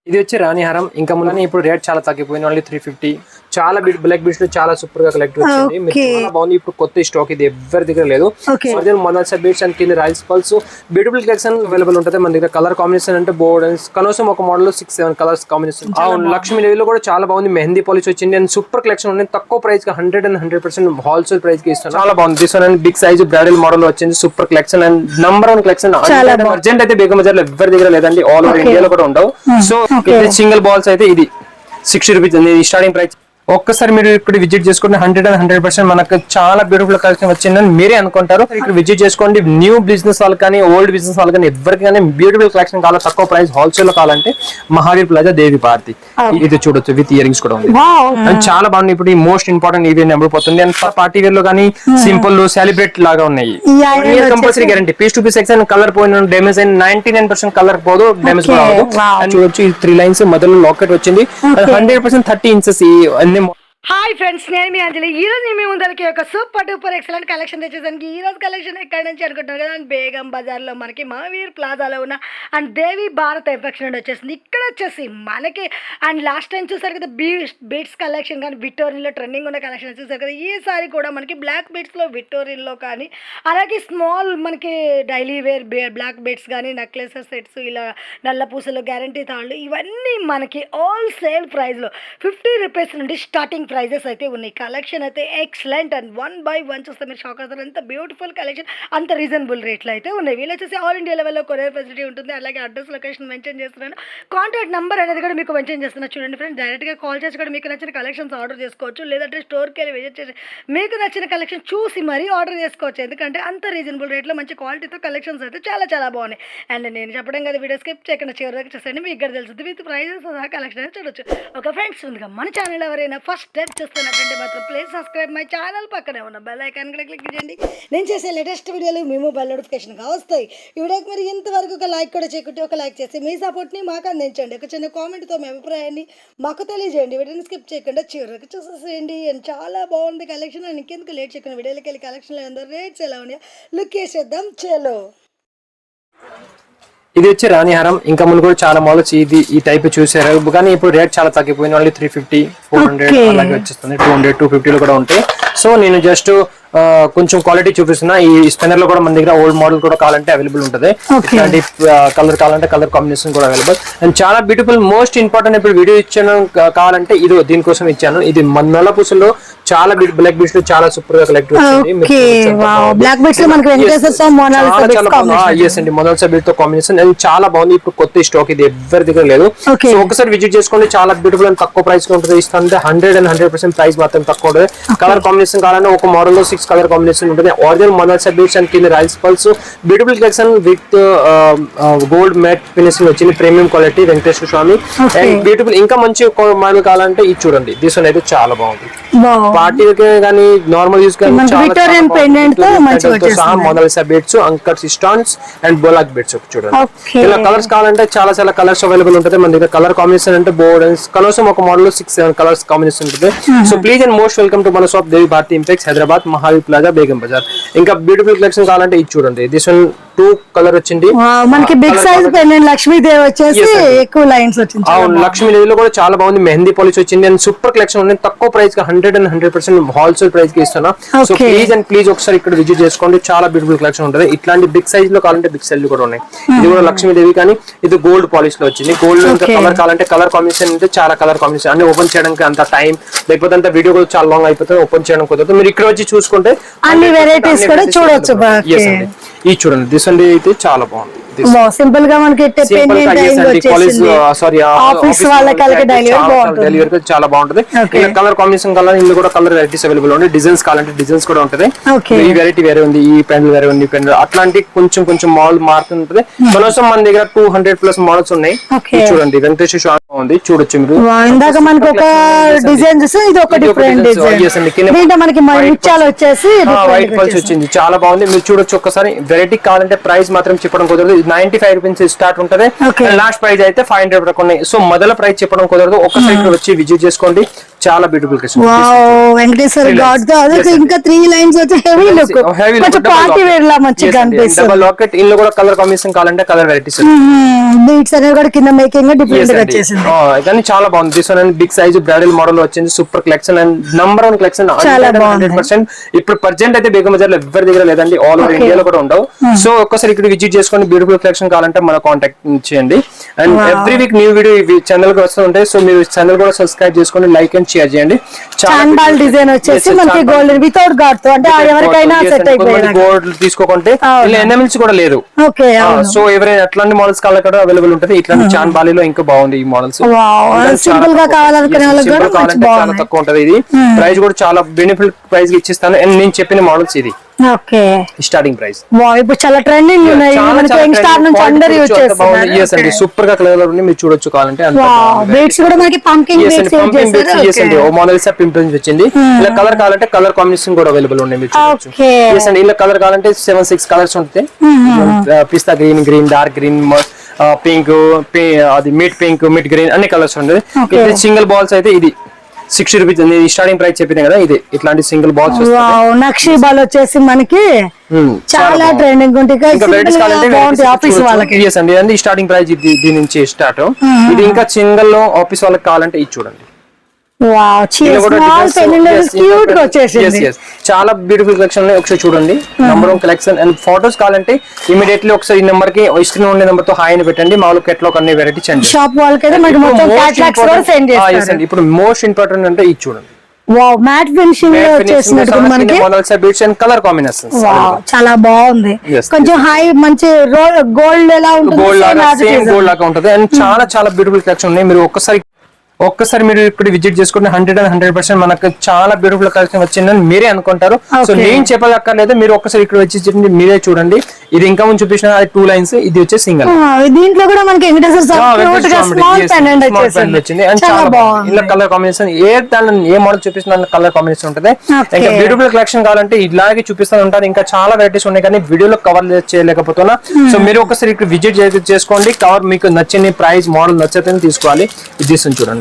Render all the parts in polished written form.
ఇది వచ్చి రాణిహారం ఇంకా ముందు ఇప్పుడు రేట్ చాలా తగ్గిపోయింది ఓన్లీ 350 చాలా బ్లాక్ బీడ్స్ లో చాలా సూపర్ గా కలెక్ట్ వచ్చింది చాలా బాగుంది ఇప్పుడు కొత్త స్టాక్ ఇది ఎవరి దగ్గర లేదు ఒరిజినల్ మొనాల్సా బీడ్స్ అండ్ కింద రైల్స్ పల్స్ బ్యూటిఫుల్ కలెక్షన్ అవైలబుల్ ఉంటుంది మన దగ్గర కలర్ కాంబినేషన్ అంటే బోర్డర్స్ కనీసం ఒక మోడల్ 6-7 కలర్స్ కాంబినేషన్ లక్ష్మీదేవిలో కూడా చాలా బాగుంది మెహందీ పాలిష్ వచ్చింది అండ్ సూపర్ కలెక్షన్ ఉంది తక్కువ ప్రైస్ కి 100% హోల్సేల్ ప్రైస్ కి ఇస్తాను చాలా బాగుంది తీసుకుని బిగ్ సైజ్ బ్రైడల్ మోడల్ వచ్చింది super collection and number 1 collection urgent అయితే బేగం బజార్ లో ఎవరి దగ్గర లేదండి ఆల్ ఓవర్ ఇండియాలో కూడా ఉండవు సో సింగిల్ బాల్స్ అయితే ఇది 60 రూపీస్ స్టార్టింగ్ ప్రైస్ ఒక్కసారి మీరు ఇక్కడ విజిట్ చేసుకోండి 100% మనకు చాలా బ్యూటిఫుల్ కలెక్షన్ వచ్చిందని మీరే అనుకుంటారు ఇక్కడ విజిట్ చేసుకోండి న్యూ బిజినెస్ వాళ్ళు కానీ ఓల్డ్ బిజినెస్ వాళ్ళు కానీ ఎవరికి కానీ బ్యూటిఫుల్ కలెక్షన్ కావాలి తక్కువ ప్రైస్ హోల్సేల్ లో కావాలంటే మహావీర్ ప్లాజా దేవి భారతి ఇది చూడొచ్చు విత్ ఇయరింగ్స్ కూడా ఉంది అండ్ చాలా బాగుంది ఇప్పుడు ఈ మోస్ట్ ఇంపార్టెంట్ ఈవెంట్ అమ్ముడుపోతుంది అండ్ పార్టీ వేర్ లో కానీ సింపుల్ సెలబ్రేట్ లాగా ఉన్నాయి compulsory guarantee piece to piece section colour పోయిన డ్యామేజ్ అయిన 99% కలర్ పోదు డ్యామేజ్ కూడా అవ్వదు చూడొచ్చు ఈ 3 లైన్స్ మధ్యలో లాకెట్ వచ్చింది 100% 30 ఇంచెస్ హాయ్ ఫ్రెండ్స్ నేను మీ అంజలి ఈ రోజు మీ ముందరికి ఒక సూపర్ డూపర్ ఎక్సలెంట్ కలెక్షన్ తెచ్చేసానికి ఈ రోజు కలెక్షన్ ఎక్కడి నుంచి అనుకుంటున్నారు కదా అండ్ బేగం బజార్లో మనకి మహావీర్ ప్లాజాలో ఉన్న అండ్ దేవి భారత్ ఎఫెక్షన్ వచ్చేసింది ఇక్కడ వచ్చేసి మనకి అండ్ లాస్ట్ టైం చూసారు కదా బీట్స్ కలెక్షన్ కానీ విక్టోరియన్లో ట్రెండింగ్ ఉన్న కలెక్షన్ చూసారు కదా ఈసారి కూడా మనకి బ్లాక్ బీట్స్లో విక్టోరియన్లో కానీ అలాగే స్మాల్ మనకి డైలీ వేర్ బ్లాక్ బీట్స్ కానీ నెక్లెసెస్ సెట్స్ ఇలా నల్ల పూసలు గ్యారంటీ తాళ్ళు ఇవన్నీ మనకి ఆల్ సేల్ ప్రైస్లో 50 రూపీస్ నుండి స్టార్టింగ్ ప్రైజెస్ అయితే ఉన్నాయి కలెక్షన్ అయితే ఎక్సలెంట్ అండ్ 1 by 1 చూస్తే మీరు షాక్ అవుతారు ఎంత బ్యూటిఫుల్ కలెక్షన్ అంత రీజనబుల్ రేట్లో అయితే ఉన్నాయి వీళ్ళు వచ్చేసి ఆల్ ఇండియా లెవెల్లో కొరియర్ ఫెసిలిటీ ఉంటుంది అలాగే అడ్రస్ లొకేషన్ మెన్షన్ చేస్తున్నాను కాంటాక్ట్ నెంబర్ అనేది కూడా మీకు మెన్షన్ చేస్తున్నాను చూడండి ఫ్రెండ్స్ డైరెక్ట్గా కాల్ చేసి కూడా మీకు నచ్చిన కలెక్షన్స్ ఆర్డర్ చేసుకోవచ్చు లేదంటే స్టోర్కి వెళ్ళి విజిట్ చేసి మీకు నచ్చిన కలెక్షన్ చూసి మరీ ఆర్డర్ చేసుకోవచ్చు ఎందుకంటే అంత రీజనబుల్ రేట్లో మంచి క్వాలిటీతో కలెక్షన్స్ అయితే చాలా చాలా బాగున్నాయి అండ్ నేను చెప్పడం కదా వీడియో స్కిప్ చేయకుండా చివరి వరకు చూసేయండి మీకు ఇక్కడ తెలుస్తుంది విత్ ప్రైజెస్ సహా కలెక్షన్ అయితే చూడొచ్చు ఒక ఫ్రెండ్స్ ఉందిగా మన ఛానల్ ఎవరైనా ఫస్ట్ స్టెప్ చూస్తున్నట్టుంటే మాత్రం ప్లీజ్ సబ్స్క్రైబ్ మై ఛానల్ పక్కనే ఉన్న బెల్ ఐకాన్ కూడా క్లిక్ చేయండి నేను చేసే లేటెస్ట్ వీడియోలు మేము బెల్ నోటిఫికేషన్గా వస్తాయి ఈ వీడియోకి మీరు ఇంతవరకు ఒక లైక్ కూడా చేయకుంటే ఒక లైక్ చేసి మీ సపోర్ట్ని మాకు అందించండి ఒక చిన్న కామెంట్తో మీ అభిప్రాయాన్ని మాకు తెలియజేయండి వీడియోని స్కిప్ చేయకుండా చివరికి చూసేసేయండి అండ్ చాలా బాగుంది కలెక్షన్ అండ్ ఇంకెందుకు లేట్ చేయకుండా వీడియోలోకి వెళ్ళి కలెక్షన్లో ఉందో రేట్స్ ఎలా ఉన్నాయో లుక్ వేసేద్దాం చలో ఇది వచ్చి రాణిహారం ఇంకా ముందు కూడా చాలా మోడల్స్ ఇది ఈ టైప్ చూసారు కానీ ఇప్పుడు రేట్ చాలా తగ్గిపోయింది ఓన్లీ 350 400 అలాగే వచ్చేస్తుంది 200 250 లో కూడా ఉంటాయి సో నేను జస్ట్ కొంచెం క్వాలిటీ చూపిస్తున్నా ఈ స్పిన్నర్ లో కూడా మన దగ్గర ఓల్డ్ మోడల్ కూడా కావాలంటే అవైలబుల్ ఉంటుంది ఇట్లాంటి కలర్ కావాలంటే కలర్ కాంబినేషన్ కూడా అవైలబుల్ అండ్ చాలా బ్యూటిఫుల్ మోస్ట్ ఇంపార్టెంట్ ఇప్పుడు వీడియో ఇచ్చాను కావాలంటే ఇది దీనికోసం ఇచ్చాను ఇది నల్ల పూసలో చాలా బ్లాక్ బీడ్స్ లో చాలా సూపర్ గా కలెక్ట్ వచ్చింది మొనాల్సా బీడ్ తో కాంబినేషన్ అండ్ చాలా బాగుంది ఇప్పుడు కొత్త స్టాక్ ఇది ఎవరి దగ్గర లేదు సో ఒకసారి విజిట్ చేసుకోండి చాలా బ్యూటిఫుల్ అండ్ తక్కువ ప్రైస్ లో ఉంటుంది ఇస్తుంది 100% ప్రైస్ మాత్రం తక్కువ ఉంటుంది కలర్ కాంబినేషన్ కావాలంటే ఒక మోడల్ లో 6 కలర్ కాంబినేషన్ ఉంటుంది ఒరిజినల్ మొనాల్సా బీడ్స్ అండ్ కింద రైల్స్ pearls beautiful collection with gold matte finishing వచ్చింది premium quality Venkateswara Swamy and beautiful ఇంకా మంచి మోడల్ కావాలంటే ఇది చూడండి దిస్ వన్ అయితే చాలా బాగుంది పార్టీకి కానీ normal use Monalisa beads anchor stones and బోలాక్ బీడ్స్ చూడండి ఇలా కలర్స్ కావాలంటే చాలా చాలా కలర్స్ అవైలబుల్ ఉంటుంది మన దగ్గర కలర్ కాంబినేషన్ అంటే బోర్డర్స్ కనీసం ఒక మోడల్ 6-7 కలర్స్ కాంబినేషన్ ఉంటుంది so please and most welcome to మన షాప్ దేవి భారతి ఇంపెక్స్ హైదరాబాద్ మహావీర్ ప్లాజా బేగం బజార్ ఇంకా బ్యూటిఫుల్ కలెక్షన్ కావాలంటే ఇది చూడండి దిస్ వన్ 2 కలర్ వచ్చింది మనకి బిగ్ సైజ్ పెండెంట్ లక్ష్మీదేవి వచ్చేసి ఎక్కువ లైన్స్ వచ్చింది అవును లక్ష్మీదేవిలో కూడా చాలా బాగుంది మెహందీ పాలిష్ వచ్చింది అండ్ సూపర్ కలెక్షన్ ఉంది తక్కువ ప్రైస్ కి 100% హోల్సేల్ ప్రైస్ కి ఇస్తున్నా సో ప్లీజ్ ఒకసారి ఇక్కడ విజిట్ చేసుకోండి చాలా బ్యూటిఫుల్ కలెక్షన్ ఉంటుంది ఇట్లాంటి బిగ్ సైజ్ లో కావాలంటే బిగ్ సైజ్ కూడా ఉన్నాయి ఇది కూడా లక్ష్మీదేవి కానీ ఇది గోల్డ్ పాలిష్ లో వచ్చింది గోల్డ్ ఇంకా కలర్ కావాలంటే కలర్ కాంబినేషన్ అంటే చాలా కలర్ కాంబినేషన్ అన్ని ఓపెన్ చేయడానికి అంత టైం లేకపోతే అంత వీడియో కూడా చాలా లాంగ్ అయిపోతుంది ఓపెన్ చేయడం కుదరదు మీరు ఇక్కడ వచ్చి చూసుకుంటే అన్ని వెరైటీస్ కూడా చూడొచ్చు ఇది చూడండి దిస్ అండి అయితే చాలా బాగుంది సింపుల్ గా మనకి డెలివరీ చాలా బాగుంటుంది కలర్ కాంబినేషన్ కలర్ ఇందులో కూడా కలర్ వెరైటీస్ అవైలబుల్ ఉంది డిజైన్స్ కావాలంటే డిజైన్స్ కూడా ఉంటుంది ఈ వెరైటీ వేరే ఉంది ఈ పెన్ వేరే ఉంది పెన్ అట్లాంటి కొంచెం మోడల్ మారుతుంటది కనీసం మన దగ్గర 200+ మోడల్స్ ఉన్నాయి చూడండి వెంకటేశ్వర స్వామి ఉంది చూడొచ్చు మీరు ఇందాక మనకి ఒక డిజైన్ చూస్తే ఇది ఒక డిఫరెంట్ డిజైన్ మనకి వచ్చేసి వైట్ పల్స్ వచ్చింది చాలా బాగుంది మీరు చూడొచ్చు ఒక్కసారి వెరైటీ కావాలంటే ప్రైస్ మాత్రం చెప్పడం కుదరదు 95 రూపీస్ స్టార్ట్ ఉంటది లాస్ట్ ప్రైస్ అయితే 500 వరకు ఉన్నాయి సో మొదల ప్రైస్ చెప్పడం కుదరదు ఒక్కసారి వచ్చి విజిట్ చేసుకోండి చాలా బ్యూటిఫుల్ కలెక్షన్. వెంకటేశ్వర గాడ్ ఇంకా 3 లైన్స్ వచ్చి హెవీ లుక్, కొంచెం పార్టీ వేర్ లా మంచిగా అనిపిస్తుంది. డబుల్ లాకెట్ ఇందులో కూడా కలర్ కాంబినేషన్ కావాలంటే కలర్ వెరైటీస్, బీట్స్ అనేవి కూడా కింద మేకింగ్ డిఫరెంట్ గా వచ్చేసింది. కానీ చాలా బాగుంది. This one big size bridal model వచ్చింది, సూపర్ కలెక్షన్ అండ్ నంబర్ 1 కలెక్షన్. 100% ఇప్పుడు ప్రెజెంట్ అయితే బేగం బజార్ లో ఎవరి దగ్గర లేదండి, ఆల్ ఓవర్ ఇండియాలో కూడా ఉండవు. సో ఒక్కసారి ఇక్కడ విజిట్ చేసుకొని బ్యూటిఫుల్ కలెక్షన్ కావాలంటే మన కాంటాక్ట్ చేయండి. And every week new video channel కి వస్తూ ఉంటాయి. సో మీరు ఛానల్ కూడా సబ్స్క్రైబ్ చేసుకొని లైక్ అండ్ షేర్ చేయండి. చాంబాల్ డిజైన్ వచ్చేసి మనకి గోల్డ్ వితౌట్ గాడ్ తో, అంటే ఎవరికైనా సెట్ అయిపోయింది. గోల్డ్ తీసుకోకుంటే ఇలా ఎన్ఎంఎల్స్ కూడా లేదు. సో ఎవరైనా అట్లాంటి మోడల్స్ కావాలి కూడా అవైలబుల్ ఉంటుంది. ఇట్లాంటి చాంబాలీలో ఇంకా బాగుంది ఈ మోడల్స్. సింపుల్ గా కావాలనుకునే వాళ్ళకి కూడా చాలా తక్కువ ఉంటది. ఇది ప్రైస్ కూడా చాలా బెనిఫిట్ ప్రైస్ కి ఇచ్చిస్తాను. అండ్ నేను చెప్పిన మోడల్స్ ఇది స్టార్టింగ్ ప్రైస్. ఇప్పుడు చాలా ట్రెండింగ్ ఉన్నాయి, మనకి యంగ్స్టార్ నుంచి అందరూ యూజ్ చేస్తున్నారు. yes అండి, సూపర్ గా కలర్ ఉంది, మీరు చూడొచ్చు కావాలంటే. బీడ్స్ కూడా మనకి పంకింగ్ బీడ్స్ యూజ్ చేస్తారు. yes అండి, ఓ మోడల్ సా పింపుల్స్ వచ్చింది. ఇలా కలర్ కావాలంటే కలర్ కాంబినేషన్ కూడా అవైలబుల్ ఉన్నాయి, మీరు చూడొచ్చు. yes అండి, ఇలా కలర్ కావాలంటే 7-6 కలర్స్ ఉంటాయి. పిస్తా green, green, dark green, pink, అది మిడ్ పింక్, మిడ్ గ్రీన్ అన్ని కలర్స్ ఉంటాయి. ఇది సింగిల్ బాల్స్ అయితే ఇది 60 రూపీస్ స్టార్టింగ్ ప్రైస్ చెప్పిన కదా. ఇది ఇట్లాంటి సింగిల్ బాల్స్ నక్షి బాల్ వచ్చేసి మనకి చాలా ట్రెండింగ్ ఉంటుంది ఆఫీస్ వాళ్ళకి. yes అండి, అది స్టార్టింగ్ ప్రైస్ దీని నుంచి స్టార్ట్. ఇది ఇంకా సింగిల్ లో ఆఫీస్ వాళ్ళకి కావాలంటే ఇది చూడండి. చాలా బ్యూటిఫుల్ కలెక్షన్ ఒకసారి చూడండి. Number 1 collection. అండ్ ఫోటోస్ కావాలంటే ఇమీడియట్లీ ఒకసారి ఈ నెంబర్ కి ఇష్టం ఉండే నెంబర్ తో హాయ్ అని పెట్టండి. మామూలు కేటలాగ్ అన్ని వెరైటీస్ అండి. షాప్ వాళ్ళకి ఇప్పుడు మోస్ట్ ఇంపార్టెంట్ అంటే ఇది చూడండి. మ్యాట్ ఫినిషింగ్ వచ్చేసినట్టు మనకి కలర్ కాంబినేషన్ చాలా బాగుంది. కొంచెం హై మంచి గోల్డ్ ఎలా ఉంటుంది, గోల్డ్ లాగా ఉంటుంది. అండ్ చాలా చాలా బ్యూటిఫుల్ కలెక్షన్ ఉన్నాయి. మీరు ఒక్కసారి మీరు ఇక్కడ విజిట్ చేసుకుంటే 100% మనకు చాలా బ్యూటిఫుల్ కలెక్షన్ వచ్చిందని మీరే అనుకుంటారు. సో నేను చెప్పగక్కర్లేదు, మీరు ఒక్కసారి ఇక్కడ వచ్చి మీరే చూడండి. ఇది ఇంకా ముందు చూపించిన 2 లైన్స్, ఇది వచ్చే సింగిల్. దీంట్లో కూడా మనకి వచ్చింది. అండ్ చాలా బాగుంది. ఇలా కలర్ కాంబినేషన్ ఏ మోడల్ చూపిస్తున్నా కలర్ కాంబినేషన్ ఉంటుంది. ఇంకా బ్యూటిఫుల్ కలెక్షన్ కావాలంటే ఇలాగే చూపిస్తూ ఉంటారు. ఇంకా చాలా వెరైటీస్ ఉన్నాయి కానీ వీడియోలో కవర్ చేయలేకపోతున్నా. సో మీరు ఒకసారి ఇక్కడ విజిట్ చేసుకోండి. కవర్ మీకు నచ్చిన ప్రైస్ మోడల్ నచ్చితే తీసుకోవాలి. ఇది చూడండి,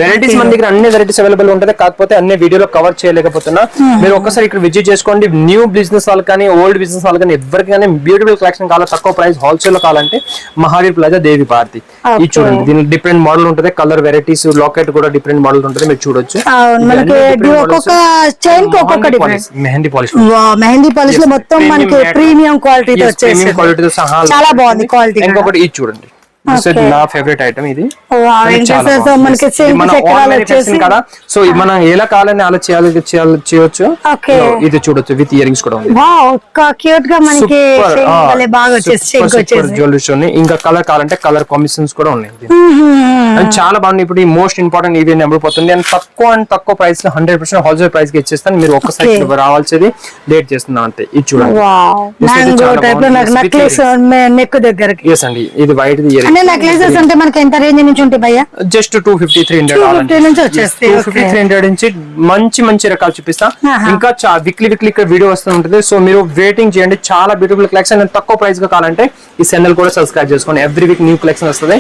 వెరైటీస్ మన దగ్గర అన్ని వెరైటీస్ అవైలబుల్ ఉంటుంది. కాకపోతే అన్ని వీడియోలో కవర్ చేయలేకపోతున్నా. మీరు ఒక్కసారి ఇక్కడ విజిట్ చేసుకోండి. న్యూ బిజినెస్ వాళ్ళు కానీ ఓల్డ్ బిజినెస్ వాళ్ళు కానీ ఎవరికైనా బ్యూటిఫుల్ కలెక్షన్ కావాలి తక్కువ ప్రైస్ హోల్సేల్ లో కావాలంటే మహావీర్ ప్లాజా దేవి భారతి. ఇది చూడండి, దీనికి డిఫరెంట్ మోడల్ ఉంటుంది. కలర్ వెరైటీస్, లాకెట్ కూడా డిఫరెంట్ మోడల్ ఉంటుంది, మీరు చూడొచ్చు. మెహందీ పాలిష్, మెహందీ పాలిష్ లో మొత్తం మనకి ప్రీమియం క్వాలిటీతో సహా చాలా బాగుంది క్వాలిటీ. ఇంకొకటి ఇది చూడండి, నా ఫేవరెట్ ఐటమ్ ఇది. కదా సో మనం ఎలా కావాలని అలా చేయొచ్చు. ఇది చూడొచ్చు, విత్ ఇయరింగ్స్ కూడా ఉంది. జ్యువెలరీస్ ఉన్నాయి. ఇంకా కలర్ కావాలంటే కలర్ కాంబినేషన్స్ కూడా ఉన్నాయి. అండ్ చాలా బాగుంది. ఇప్పుడు ఈ మోస్ట్ ఇంపార్టెంట్ ఇది నెంబడిపోతుంది. అండ్ తక్కువ ప్రైస్ 100% హోల్సేల్ ప్రైస్ కి ఇచ్చేస్తాను. మీరు ఒక్కసారి రావాల్సింది లేట్ చేస్తున్నా అంతే. ఇది చూడండి, ఇది వైట్ ఇయరింగ్. నెక్లెసెస్ అంటే మనకి ఎంత రేంజ్ నుంచి ఉంటాయి భయ్య? జస్ట్ 250-300 నుంచి వచ్చేస్తాయి. 250-300 నుంచి మంచి రకాలు చూపిస్తా. ఇంకా వీక్లీ ఇక్కడ వీడియో వస్తూ ఉంటుంది. సో మీరు వెయిటింగ్ చేయండి. చాలా బ్యూటిఫుల్ కలెక్షన్ తక్కువ ప్రైస్ గా కావాలంటే ఈ ఛానల్ కూడా సబ్స్క్రైబ్ చేసుకోండి. ఎవ్రీ వీక్ న్యూ కలెక్షన్ వస్తుంది.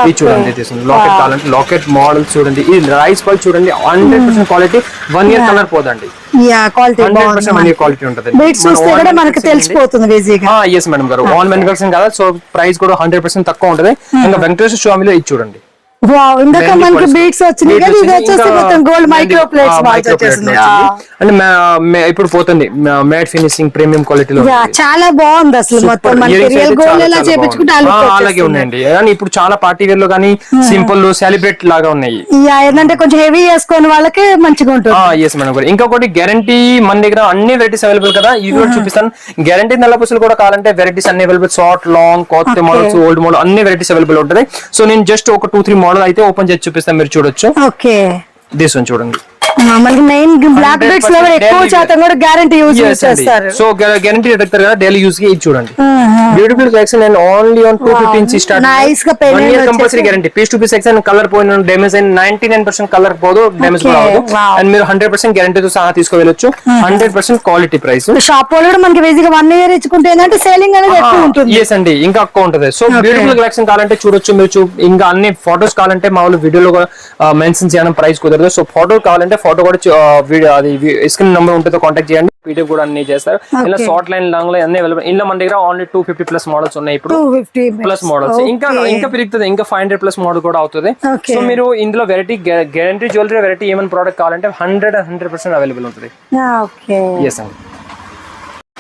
ఇది చూడండి, లాకెట్ కావాలంటే లాకెట్ మోడల్ చూడండి. ఈ రైస్ బాల్ చూడండి, 100% క్వాలిటీ. 1 year కలర్ పోదండి. తెలిసిపోతుంది మేడం గారు. ఆన్ మ్యానుఫ్యాక్చరింగ్ కదా, సో ప్రైస్ కూడా 100% తక్కువ ఉంటుంది. ఇంకా వెంకటేశ్వర స్వామిలో ఇది చూడండి. ఇందాక మనకి బీట్స్ వచ్చినాయి కదా, ఇది వచ్చేసి మొత్తం గోల్డ్ మైక్రో ప్లేట్స్ వచ్చేసింది. అంటే ఇప్పుడు పోతుంది మ్యాట్ ఫినిషింగ్ ప్రీమియం క్వాలిటీలో. చాలా బాగుంది అసలు. మొత్తం మనకి రియల్ గోల్డ్ ఎలా చేపించుకుంటే అలాగే ఉన్నాయండి. కానీ ఇప్పుడు చాలా పార్టీ వేర్ లో కానీ సింపుల్ సెలబ్రేట్ లాగా ఉన్నాయి. ఏంటంటే కొంచెం హెవీ చేసుకునే వాళ్ళకి మంచిగా ఉంటుంది. Yes madam. ఇంకొకటి గ్యారంటీ మన దగ్గర అన్ని వెరైటీస్ అవైలబుల్ కదా, ఇది కూడా చూపిస్తాను. గ్యారంటీ నల్ల పుసలు కూడా కావాలంటే వెరైటీస్ అన్ని అవైలబుల్. షార్ట్, లాంగ్, కొత్త మోడల్స్, ఓల్డ్ మోడల్ అన్ని వెరైటీస్ అవైలబుల్ ఉంటుంది. సో నేను జస్ట్ ఒక 2-3 మోడల్ అయితే ఓపెన్ చేసి చూపిస్తాను, మీరు చూడొచ్చు. ఓకే, దిస్ వన్ చూడండి. మనకి మెయిన్ బ్లాక్ బెడ్స్ లో కూడా ఎక్కువ శాతం కూడా గ్యారంటీ యూజ్ చేస్తారు. సో గ్యారంటీ అడుగుతారు కదా డైలీ యూజ్ కి ఇది చూడండి beautiful collection and only on 250 నుంచి స్టార్ట్. నైస్ గా 1 year compulsory guarantee. Piece to piece section colour పోయిన డ్యామేజ్ అయిన 99% కలర్ పోదు, డ్యామేజ్ కూడా అవ్వదు. అండ్ మీరు 100% గ్యారంటీతో సహా తీసుకువెళ్ళొచ్చు. 100% క్వాలిటీ ప్రైస్. షాప్ వాళ్ళు కూడా మనకి బేసిక్ 1 year ఇచ్చుకుంటే ఏంటంటే సేలింగ్ అనేది ఎక్కువ ఉంటుంది. ఎస్ అండి, ఇంకా ఎక్కువ ఉంటుంది. సో బ్యూటిఫుల్ కలెక్షన్ కావాలంటే చూడొచ్చు మీరు. ఇంకా అన్ని ఫోటోస్ కావాలంటే మామూలు వీడియోలో మెన్షన్ చేయడం ప్రైస్ కుదరదు. సో ఫోటో కావాలంటే ఫోటో కూడా అది స్క్రీన్ నెంబర్ ఉంటుందో కాంటాక్ట్ చేయండి. పీడిఎఫ్ కూడా అన్ని చేస్తారు. ఇలా షార్ట్ లైన్ లాంగ్ లైన్ అన్ని అవైలబుల్. ఇలా మన దగ్గర ఓన్లీ 250 ప్లస్ మోడల్స్ ఉన్నాయి ఇప్పుడు. 250 ప్లస్ మోడల్స్ ఇంకా పెరుగుతుంది. ఇంకా 500 ప్లస్ మోడల్ కూడా అవుతుంది. సో మీరు ఇందులో వెరైటీ గ్యారంటీ జ్యువెలరీ వెరైటీ ఏమైనా ప్రోడక్ట్ కావాలంటే 100% అవైలబుల్ ఉంటుంది. ఎస్ అండి.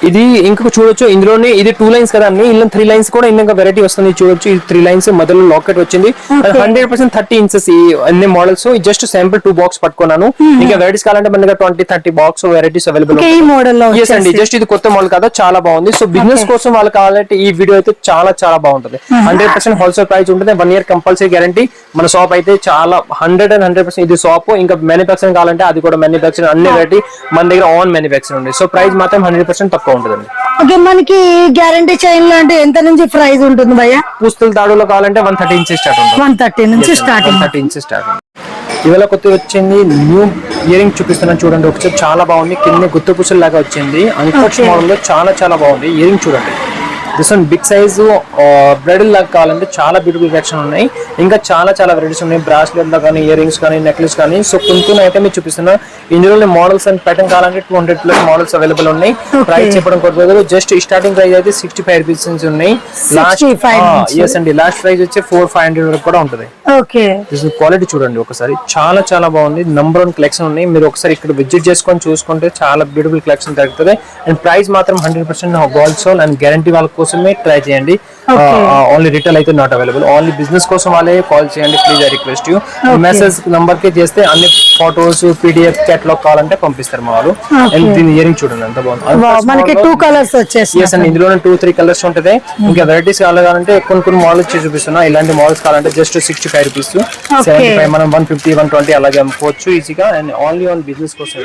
ఇది ఇంకా చూడొచ్చు. ఇందులోనే ఇది 2 లైన్స్ కదా అండి, ఇలా 3 లైన్స్ కూడా ఇంకా వెరైటీ వస్తుంది చూడొచ్చు. ఇది 3 లైన్స్ మధ్యలో లాకెట్ వచ్చింది. 100% 30 ఇంచెస్ ఈ అన్ని మోడల్స్. జస్ట్ శాంపుల్ 2 బాక్స్ పట్టుకున్నాను. ఇంకా వెరైటీస్ కావాలంటే మన దగ్గర 20-30 బాక్స్ వెరైటీస్ అవైలబుల్. ఎస్ అండి, జస్ట్ ఇది కొత్త మోడల్ కదా, చాలా బాగుంది. సో బిజినెస్ కోసం వాళ్ళు కావాలంటే ఈ వీడియో అయితే చాలా చాలా బాగుంటుంది. 100% హోల్సేల్ ప్రైస్ ఉంటుంది. 1 year కంపల్సరీ గ్యారంటీ. మన షాప్ అయితే చాలా 100% ఇది షాప్. ఇంకా మ్యానుఫాక్చరింగ్ కావాలంటే అది కూడా మ్యానుఫాక్చరింగ్ అన్ని వెరైటీ మన దగ్గర ఓన్ మ్యానుఫాక్చరింగ్ ఉంది. సో ప్రైస్ మాత్రం 100% తక్కువ ఉంటుందండి. ఓకే, మనకి గ్యారంటీ చైన్ లో అంటే ఎంత నుంచి ప్రైస్ ఉంటుంది భయ్యా? పుస్తల తాడులో కావాలంటే 130 ఇంచెస్ స్టార్ట్ ఉంటుంది. 130 నుంచి స్టార్టింగ్. 130 inches start. ఇవాళ కొత్త వచ్చింది న్యూ ఇయర్ రింగ్ చూపిస్తున్నాను చూడండి ఒకసారి. చాలా బాగుంది. కింద గుత్త పూసల లాగా వచ్చింది. అన్కట్ మోడల్ లో చాలా చాలా బాగుంది. ఇయర్ రింగ్ చూడండి. This one big size bridal లాగా కావాలంటే చాలా బ్యూటిఫుల్ కలెక్షన్ ఉన్నాయి. ఇంకా చాలా చాలా వెరైటీస్ ఉన్నాయి. బ్రాస్లెట్ లో కానీ, ఇయర్ రింగ్స్ కానీ, నెక్లెస్ కానీ. సో కొంచెం అయితే మీరు చూపిస్తున్నా. ఇందులో మోడల్స్ అండ్ ప్యాటర్న్ కావాలంటే 200 ప్లస్ మోడల్స్ అవైలబుల్ ఉన్నాయి. ప్రైస్ చెప్పడం కొద్దిగా జస్ట్ స్టార్టింగ్ ప్రైస్ అయితే 65 రూపీస్ నుంచి ఉన్నాయి. లాస్ట్ ఎస్ అండి, లాస్ట్ ప్రైస్ వచ్చి 400-500 వరకు కూడా ఉంటుంది. ఓకే, క్వాలిటీ చూడండి ఒకసారి. చాలా చాలా బాగుంది. నంబర్ 1 కలెక్షన్ ఉన్నాయి. మీరు ఒకసారి ఇక్కడ విజిట్ చేసుకొని చూసుకుంటే చాలా బ్యూటిఫుల్ కలెక్షన్ దొరుకుతుంది. అండ్ ప్రైస్ మాత్రం 100% గోల్డ్ సోల్ అండ్ గ్యారంటీ వాళ్ళ కోసమే ట్రై చేయండి. ఓన్లీ రిటైల్ అయితే నాట్ అవైలబుల్. ఓన్లీ బిజినెస్ కోసం వాళ్ళే కాల్ చేయండి please. I request you. Message number కి చేస్తే అన్ని ఫోటోస్ పీడిఎఫ్ కేటలాగ్ కావాలంటే పంపిస్తారు మా వాళ్ళు. అండ్ దీని ఇయర్ రింగ్ చూడండి ఎంత బాగుంది. మనకి 2 కలర్స్ వచ్చేసి. ఎస్ అండి, ఇందులోనే 2-3 కలర్స్ ఉంటుంది. ఇంకా వెరైటీస్ కావాలంటే కొన్ని మోడల్స్ చూపిస్తున్నా. ఇలాంటి మోడల్స్ కావాలంటే జస్ట్ 65 రూపీస్, 75 మనం 150-120 అలాగే అమ్ముకోవచ్చు ఈజీగా. అండ్ ఓన్లీ ఆన్ బిజినెస్ కోసం.